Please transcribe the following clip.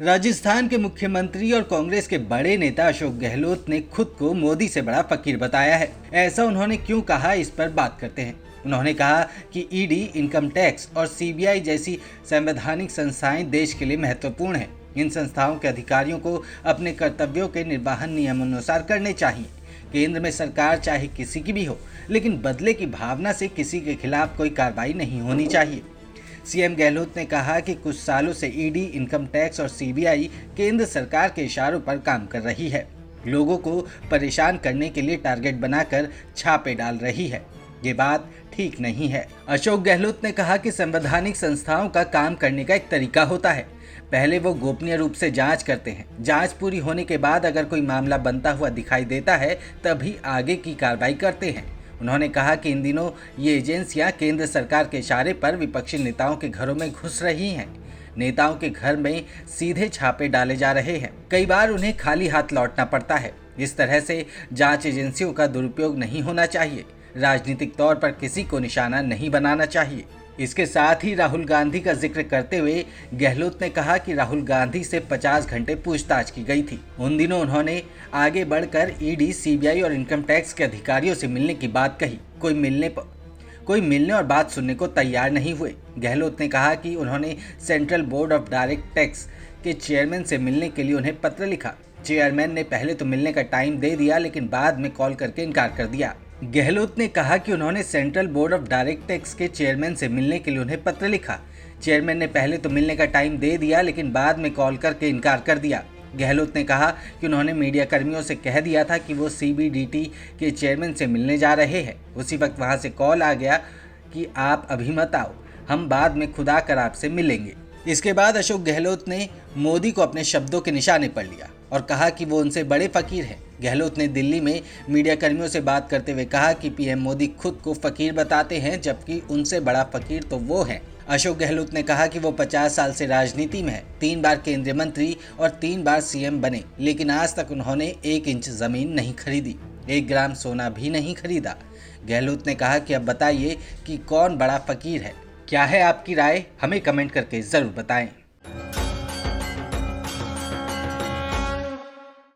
राजस्थान के मुख्यमंत्री और कांग्रेस के बड़े नेता अशोक गहलोत ने खुद को मोदी से बड़ा फकीर बताया है। ऐसा उन्होंने क्यों कहा, इस पर बात करते हैं। उन्होंने कहा कि ईडी, इनकम टैक्स और सीबीआई जैसी संवैधानिक संस्थाएं देश के लिए महत्वपूर्ण हैं। इन संस्थाओं के अधिकारियों को अपने कर्तव्यों के निर्वहन नियमानुसार करने चाहिए। केंद्र में सरकार चाहे किसी की भी हो, लेकिन बदले की भावना से किसी के खिलाफ कोई कार्रवाई नहीं होनी चाहिए। सीएम गहलोत ने कहा कि कुछ सालों से ईडी, इनकम टैक्स और सीबीआई केंद्र सरकार के इशारों पर काम कर रही है। लोगों को परेशान करने के लिए टारगेट बनाकर छापे डाल रही है। ये बात ठीक नहीं है। अशोक गहलोत ने कहा कि संवैधानिक संस्थाओं का काम करने का एक तरीका होता है। पहले वो गोपनीय रूप से जांच करते हैं। जांच पूरी होने के बाद अगर कोई मामला बनता हुआ दिखाई देता है, तभी आगे की कार्रवाई करते हैं। उन्होंने कहा कि इन दिनों ये एजेंसियां केंद्र सरकार के इशारे पर विपक्षी नेताओं के घरों में घुस रही हैं। नेताओं के घर में सीधे छापे डाले जा रहे हैं। कई बार उन्हें खाली हाथ लौटना पड़ता है। इस तरह से जांच एजेंसियों का दुरुपयोग नहीं होना चाहिए। राजनीतिक तौर पर किसी को निशाना नहीं बनाना चाहिए। इसके साथ ही राहुल गांधी का जिक्र करते हुए गहलोत ने कहा कि राहुल गांधी से 50 घंटे पूछताछ की गई थी। उन दिनों उन्होंने आगे बढ़कर ईडी, सीबीआई और इनकम टैक्स के अधिकारियों से मिलने की बात कही। कोई मिलने और बात सुनने को तैयार नहीं हुए। गहलोत ने कहा कि उन्होंने central board of direct tax के चेयरमैन से मिलने के लिए उन्हें पत्र लिखा। चेयरमैन ने पहले तो मिलने का टाइम दे दिया, लेकिन बाद में कॉल करके इनकार कर दिया। गहलोत ने कहा कि उन्होंने central board of direct tax के चेयरमैन से मिलने के लिए उन्हें पत्र लिखा। चेयरमैन ने पहले तो मिलने का टाइम दे दिया, लेकिन बाद में कॉल करके इनकार कर दिया। गहलोत ने कहा कि उन्होंने मीडिया कर्मियों से कह दिया था कि वो सीबीडीटी के चेयरमैन से मिलने जा रहे हैं। उसी वक्त वहां से कॉल आ गया कि आप अभी मत आओ, हम बाद में खुद आकर आपसे मिलेंगे। इसके बाद अशोक गहलोत ने मोदी को अपने शब्दों के निशाने पर लिया और कहा कि वो उनसे बड़े फकीर हैं। गहलोत ने दिल्ली में मीडिया कर्मियों से बात करते हुए कहा कि पीएम मोदी खुद को फकीर बताते हैं, जबकि उनसे बड़ा फकीर तो वो हैं। अशोक गहलोत ने कहा कि वो 50 साल से राजनीति में है, 3 बार केंद्रीय मंत्री और 3 बार सीएम बने, लेकिन आज तक उन्होंने 1 इंच जमीन नहीं खरीदी, 1 ग्राम सोना भी नहीं खरीदा। गहलोत ने कहा कि अब बताइए कि कौन बड़ा फकीर है। क्या है आपकी राय? हमें कमेंट करके जरूर बताएं।